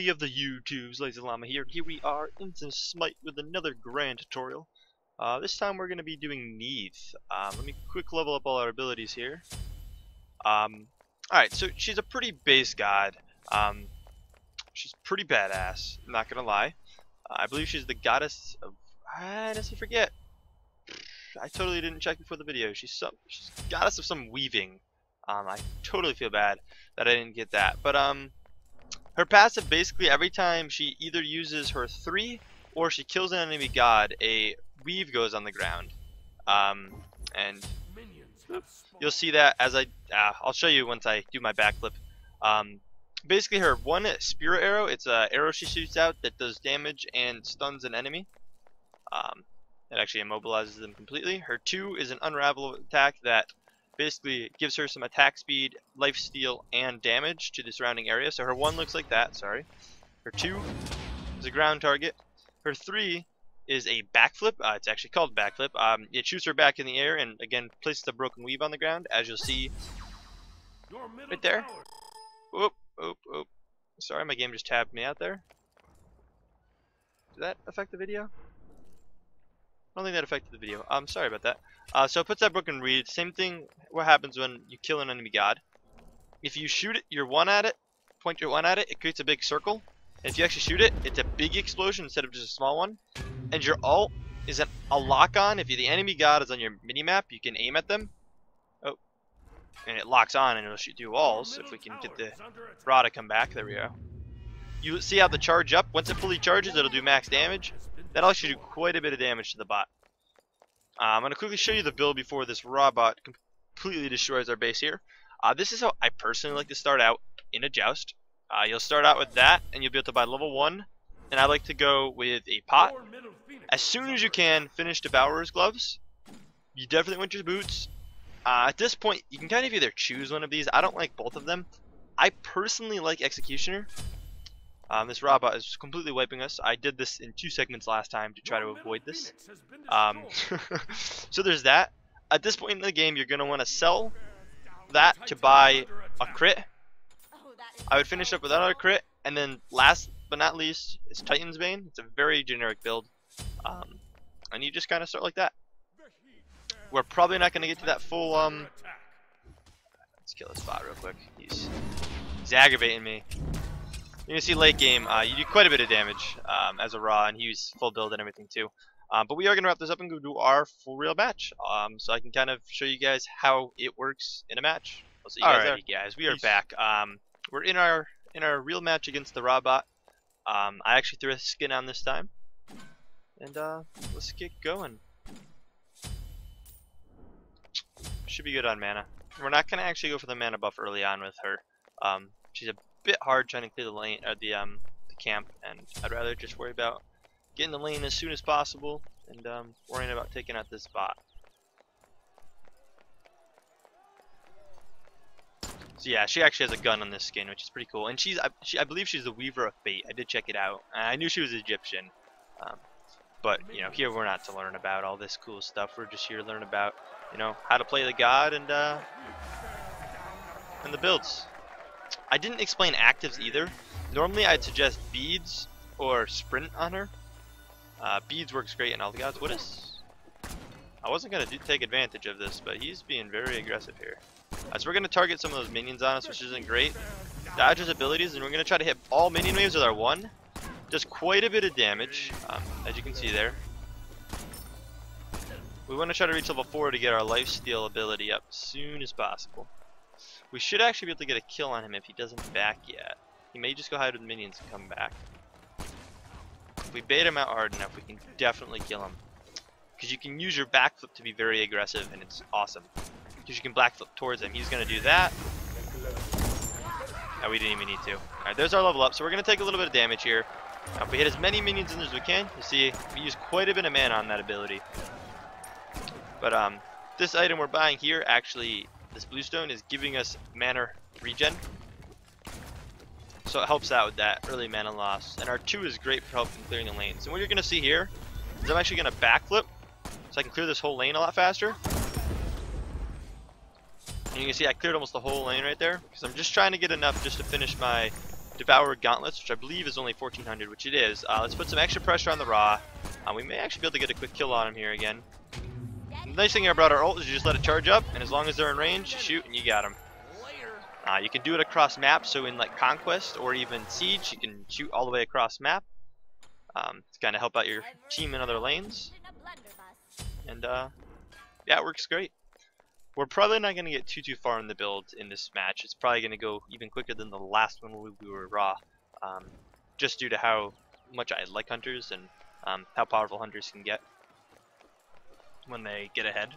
everybody of the YouTubes, LazeeLlama here. Here we are in some Smite with another grand tutorial. This time we're going to be doing Neith. Let me quick level up all our abilities here. Alright, so she's a pretty base god. She's pretty badass, I'm not going to lie. I believe she's the goddess of... I honestly forget. I totally didn't check before the video. She's goddess of some weaving. I totally feel bad that I didn't get that. But her passive, basically every time she either uses her 3 or she kills an enemy god, a weave goes on the ground. And you'll see that as I'll show you once I do my backflip. Basically her 1 spirit arrow, it's an arrow she shoots out that does damage and stuns an enemy. It actually immobilizes them completely. Her 2 is an unravel attack that basically gives her some attack speed, life steal, and damage to the surrounding area. So her 1 looks like that, sorry. Her 2 is a ground target. Her 3 is a backflip. It's actually called backflip. It shoots her back in the air and again places the broken weave on the ground, as you'll see right there. Oop, oop, oop. Sorry, my game just tabbed me out there. Did that affect the video? I don't think that affected the video. I'm sorry about that. So it puts that broken reed. Same thing what happens when you kill an enemy god. If you shoot it, your 1 at it, point your 1 at it, it creates a big circle. And if you actually shoot it, it's a big explosion instead of just a small one. And your ult is a lock-on. If the enemy god is on your mini-map, you can aim at them. Oh. And it locks on and it'll shoot through walls. If we can get the Ra to come back. There we go. You see how the charge up? Once it fully charges, it'll do max damage. That'll actually do quite a bit of damage to the bot. I'm going to quickly show you the build before this Ra bot completely destroys our base here. This is how I personally like to start out in a joust. You'll start out with that, and you'll be able to buy level 1. And I like to go with a pot. As soon as you can, finish Devourer's gloves. You definitely want your boots. At this point, you can kind of either choose one of these. I don't like both of them. I personally like Executioner. This Ra bot is completely wiping us. I did this in 2 segments last time to try to avoid this. So there's that. At this point in the game, you're going to want to sell that to buy a crit. I would finish up with another crit, and then last but not least is Titan's Bane. It's a very generic build, and you just kind of start like that. We're probably not going to get to that full. Let's kill this bot real quick. He's aggravating me. You can see late game, you do quite a bit of damage as a Ra, and he's full build and everything too. But we are going to wrap this up and go do our full real match, so I can kind of show you guys how it works in a match. I'll see you guys there. Alrighty guys, we are back. We're in our real match against the Ra bot. I actually threw a skin on this time, and let's get going. Should be good on mana. We're not going to actually go for the mana buff early on with her. She's a bit hard trying to clear the lane or the camp, and I'd rather just worry about getting the lane as soon as possible and worrying about taking out this bot. So yeah, she actually has a gun on this skin, which is pretty cool, and I believe she's the Weaver of Fate. I did check it out. I knew she was Egyptian, but you know, here we're not to learn about all this cool stuff. We're just here to learn about, you know, how to play the god and the builds. I didn't explain actives either. Normally I'd suggest beads or sprint on her. Beads works great in all the gods. What is... I wasn't going to take advantage of this, but he's being very aggressive here. So we're going to target some of those minions on us, which isn't great. Dodge his abilities, and we're going to try to hit all minion waves with our 1. Does quite a bit of damage, as you can see there. We want to try to reach level 4 to get our lifesteal ability up as soon as possible. We should actually be able to get a kill on him if he doesn't back yet. He may just go hide with minions and come back. If we bait him out hard enough, we can definitely kill him. Because you can use your backflip to be very aggressive, and it's awesome. Because you can backflip towards him. He's going to do that. No, we didn't even need to. Alright, there's our level up. So we're going to take a little bit of damage here. Now, if we hit as many minions in as we can, you see we use quite a bit of mana on that ability. But this item we're buying here actually... This bluestone is giving us mana regen, so it helps out with that early mana loss. And our 2 is great for helping clearing the lanes. And what you're going to see here is I'm actually going to backflip, so I can clear this whole lane a lot faster. And you can see I cleared almost the whole lane right there, because I'm just trying to get enough just to finish my Devour Gauntlets, which I believe is only 1400, which it is. Let's put some extra pressure on the Ra. We may actually be able to get a quick kill on him here again. The nice thing about our ult is you just let it charge up, and as long as they're in range, you shoot and you got them. You can do it across map, so in like Conquest or even Siege, you can shoot all the way across map. To kind of help out your team in other lanes. And yeah, it works great. We're probably not going to get too far in the build in this match. It's probably going to go even quicker than the last one where we were raw. Just due to how much I like hunters and how powerful hunters can get when they get ahead.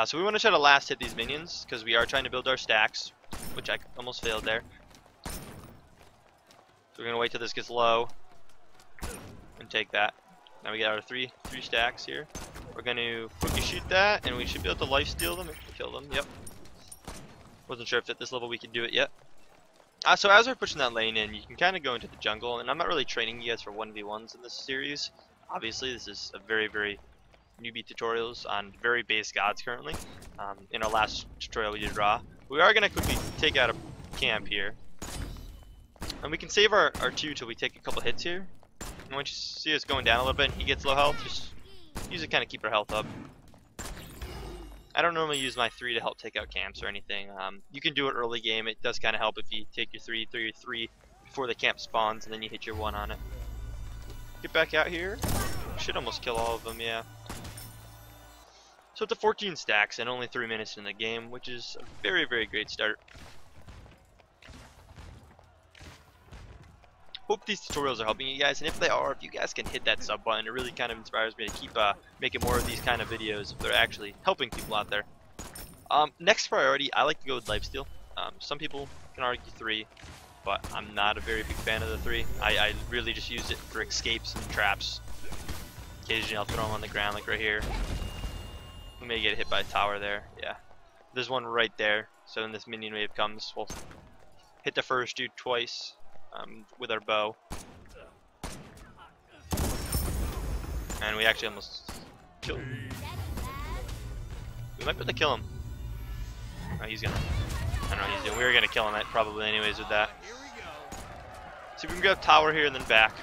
So we want to try to last hit these minions because we are trying to build our stacks, which I almost failed there. So we're going to wait till this gets low and take that. Now we got our three stacks here. We're going to quickly shoot that, and we should be able to lifesteal them if we kill them. Yep. Wasn't sure if at this level we could do it yet. So as we're pushing that lane in, you can kind of go into the jungle, and I'm not really training you guys for 1v1s in this series. Obviously, this is a very newbie tutorials on very base gods currently. In our last tutorial we did raw. We are going to quickly take out a camp here. And we can save our 2 till we take a couple hits here. And once you see us going down a little bit and he gets low health, just use it to kind of keep our health up. I don't normally use my 3 to help take out camps or anything. You can do it early game. It does kind of help if you take your 3 through your 3 before the camp spawns and then you hit your 1 on it. Get back out here. Should almost kill all of them, yeah. So it's a 14 stacks and only 3 minutes in the game, which is a very great start. Hope these tutorials are helping you guys, and if they are, if you guys can hit that sub button, it really kind of inspires me to keep making more of these kind of videos if they're actually helping people out there. Next priority, I like to go with lifesteal. Some people can argue 3, but I'm not a very big fan of the 3. I really just use it for escapes and traps. Occasionally I'll throw them on the ground like right here. We may get hit by a tower there, yeah. There's one right there, so when this minion wave comes, we'll hit the first dude twice. With our bow, and we actually almost killed him. We might be able to kill him. Oh, he's gonna. I don't know what he's doing. We were gonna kill him probably anyways with that. So we can grab tower here and then back.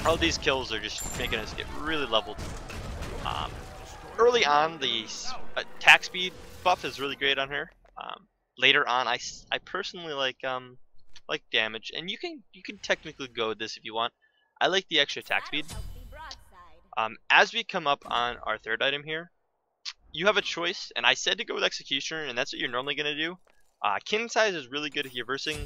All these kills are just making us get really leveled. Early on, the attack speed buff is really great on her. Later on, I personally like damage, and you can technically go with this if you want. I like the extra attack speed. As we come up on our 3rd item here, you have a choice, and I said to go with Executioner, and that's what you're normally gonna do. Kin size is really good if you're versing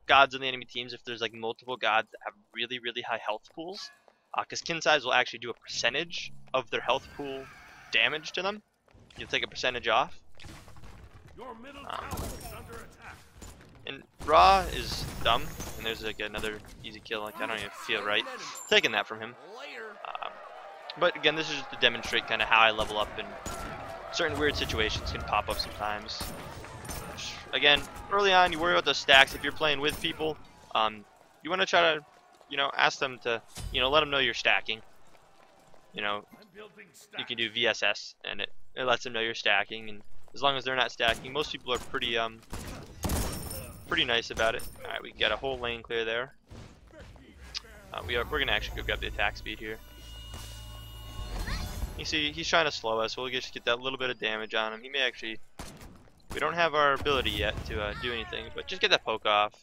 gods on the enemy teams. If there's like multiple gods that have really high health pools, because kin size will actually do a percentage of their health pool damage to them. You'll take a percentage off. And raw is dumb, and there's like another easy kill. Like I don't even feel right taking that from him. But again, this is just to demonstrate kind of how I level up, and certain weird situations can pop up sometimes. Which, again, early on, you worry about the stacks. If you're playing with people, you want to try to, ask them to, let them know you're stacking. You can do VSS, and it lets them know you're stacking. And as long as they're not stacking, most people are pretty nice about it. Alright, we got a whole lane clear there. We're gonna actually go grab the attack speed here. You see, he's trying to slow us. We'll just get that little bit of damage on him. He may actually. We don't have our ability yet to do anything, but just get that poke off.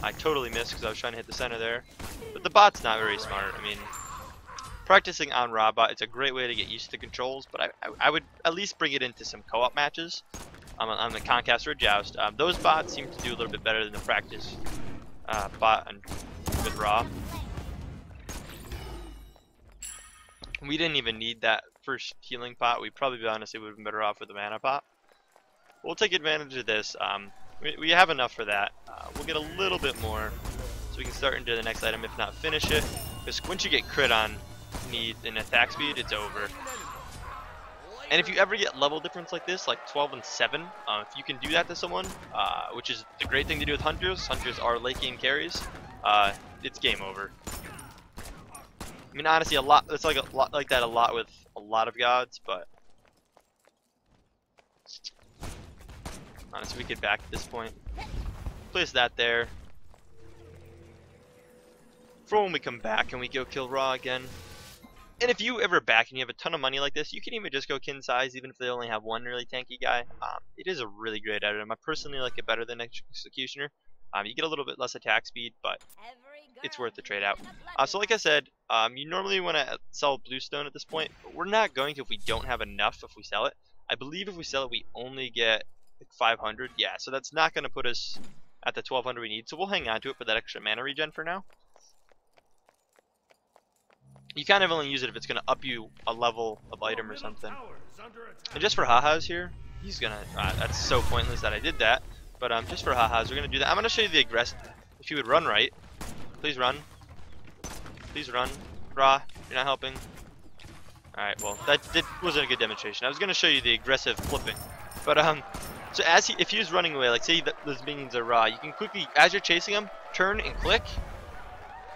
I totally missed because I was trying to hit the center there. But the bot's not very smart. I mean, practicing on raw bot, it's a great way to get used to the controls, but I would at least bring it into some co-op matches. On the Concast or Joust. Those bots seem to do a little bit better than the practice bot with raw. We didn't even need that first healing pot. We probably honestly would have been better off with the mana pot. We'll take advantage of this. We have enough for that. We'll get a little bit more so we can start into the next item, if not finish it. Because once you get crit on Neith and attack speed, it's over. And if you ever get level difference like this, like 12 and 7, if you can do that to someone, which is the great thing to do with hunters. Hunters are late game carries. It's game over. I mean, honestly, it's like a lot like that with a lot of gods, but Honestly, we could back at this point. Place that there. For when we come back and we go kill Raw again. And if you ever back and you have a ton of money like this, you can even just go kin size, even if they only have one really tanky guy. It is a really great item. I personally like it better than Executioner. You get a little bit less attack speed, but it's worth the trade out. So like I said, you normally want to sell Bluestone at this point, but we're not going to if we don't have enough if we sell it. I believe if we sell it, we only get like 500. Yeah, so that's not going to put us at the 1200 we need. So we'll hang on to it for that extra mana regen for now. You kind of only use it if it's going to up you a level of item or something. And just for ha-has here, he's going to... that's so pointless that I did that. But just for ha-has, we're going to do that. I'm going to show you the aggressive... If you would run right. Please run. Please run. Ra, you're not helping. Alright, well, that wasn't a good demonstration. I was going to show you the aggressive flipping. But, so if he was running away, like say that those minions are Ra, you can quickly, as you're chasing him, turn and click.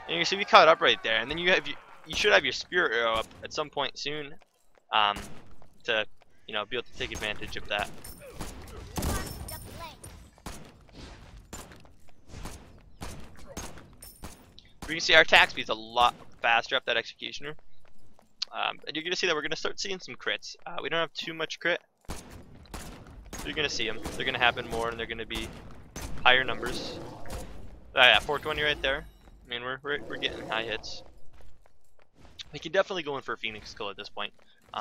And you see we caught up right there. And then you should have your spirit arrow up at some point soon, to be able to take advantage of that. We can see our attack speed's a lot faster up that Executioner, and you're gonna see that we're gonna start seeing some crits. We don't have too much crit, so you're gonna see them. They're gonna happen more, and they're gonna be higher numbers. Yeah, 420 right there. I mean, we're getting high hits. We can definitely go in for a Phoenix kill at this point.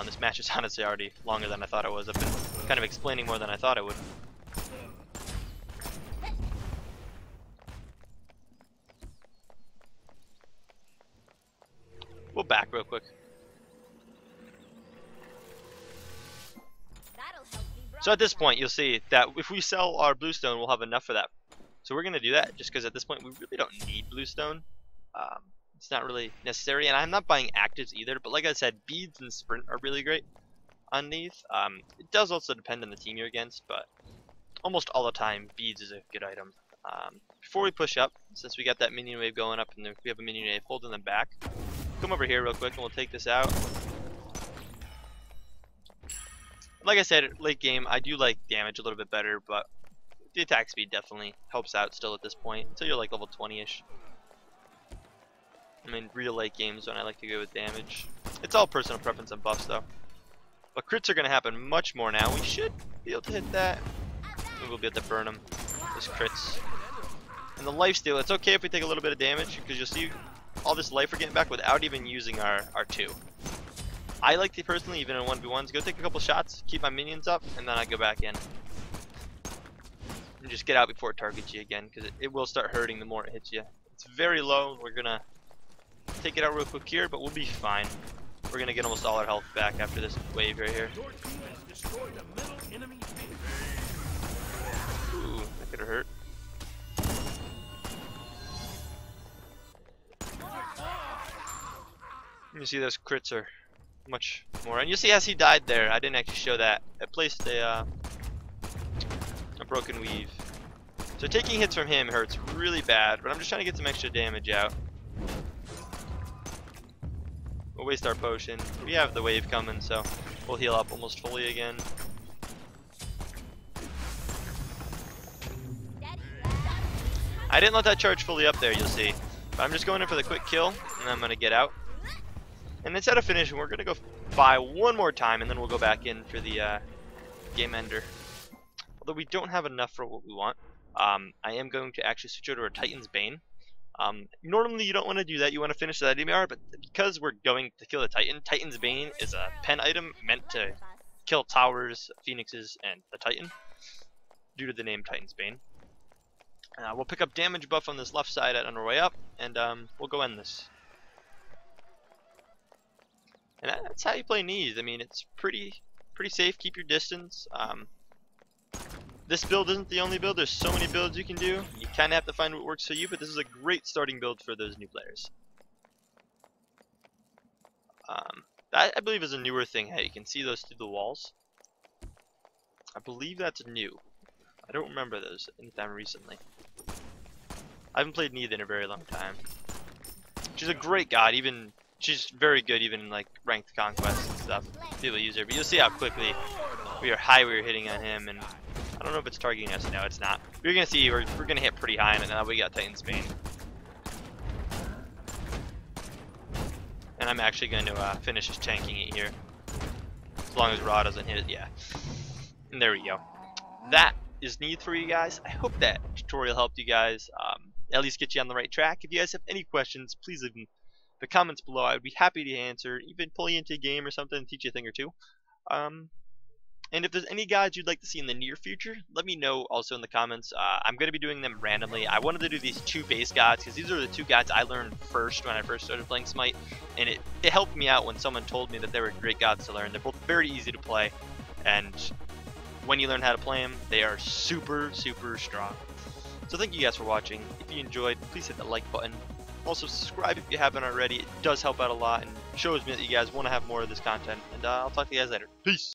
This match is honestly already longer than I thought it was. I've been kind of explaining more than I thought I would. We'll back real quick. So at this point, you'll see that if we sell our Bluestone, we'll have enough for that. So we're going to do that just because at this point, we really don't need Bluestone. It's not really necessary, and I'm not buying actives either, but like I said, beads and sprint are really great on Neith. It does also depend on the team you're against, but almost all the time, beads is a good item. Before we push up, since we got that minion wave going up and we have a minion wave holding them back, come over here real quick and we'll take this out. Like I said, late game, I do like damage a little bit better, but the attack speed definitely helps out still at this point, until you're like level 20-ish. I mean, real late games when I like to go with damage. It's all personal preference and buffs though. But crits are going to happen much more now. We should be able to hit that. We will be able to burn them. Those crits. And the lifesteal, it's okay if we take a little bit of damage, because you'll see all this life we're getting back without even using our 2. I like to personally, even in 1v1s, go take a couple shots, keep my minions up, and then I go back in. And just get out before it targets you again, because it will start hurting the more it hits you. It's very low. We're going to take it out real quick here, but we'll be fine. We're going to get almost all our health back after this wave right here. Ooh, that could have hurt. You see those crits are much more. And you see as he died there, I didn't actually show that. I placed a broken weave. So taking hits from him hurts really bad, but I'm just trying to get some extra damage out. We'll waste our potion. We have the wave coming, so we'll heal up almost fully again. I didn't let that charge fully up there, you'll see. But I'm just going in for the quick kill, and I'm going to get out. And instead of finishing, we're going to go buy one more time, and then we'll go back in for the game ender. Although we don't have enough for what we want. I am going to actually switch over to Titan's Bane. Normally you don't want to do that, you want to finish that DMR, but because we're going to kill the Titan, Titan's Bane is a pen item meant to kill towers, phoenixes, and the Titan, due to the name Titan's Bane. We'll pick up damage buff on this left side on our way up, and we'll go end this. And that's how you play Neith. I mean, it's pretty safe, keep your distance. This build isn't the only build, there's so many builds you can do. You kind of have to find what works for you, but this is a great starting build for those new players. That I believe is a newer thing. Hey, you can see those through the walls. I believe that's new. I don't remember those anytime recently. I haven't played Neith in a very long time. She's a great god, she's very good even in like ranked conquests and stuff. People use her, but you'll see how quickly we are hitting on him, and I don't know if it's targeting us. No, it's not. You're gonna see we're gonna hit pretty high, and now we got Titan's Bane. And I'm actually going to finish just tanking it here, as long as Ra doesn't hit it. Yeah. And there we go. That is Neith for you guys. I hope that tutorial helped you guys at least get you on the right track. If you guys have any questions, please leave them in the comments below. I would be happy to answer, even pull you into a game or something, teach you a thing or two. And if there's any guides you'd like to see in the near future, let me know also in the comments. I'm going to be doing them randomly. I wanted to do these 2 base guides because these are the 2 guides I learned first when I first started playing Smite. And it helped me out when someone told me that they were great guides to learn. They're both very easy to play. And when you learn how to play them, they are super, super strong. So thank you guys for watching. If you enjoyed, please hit the like button. Also subscribe if you haven't already. It does help out a lot and shows me that you guys want to have more of this content. And I'll talk to you guys later. Peace!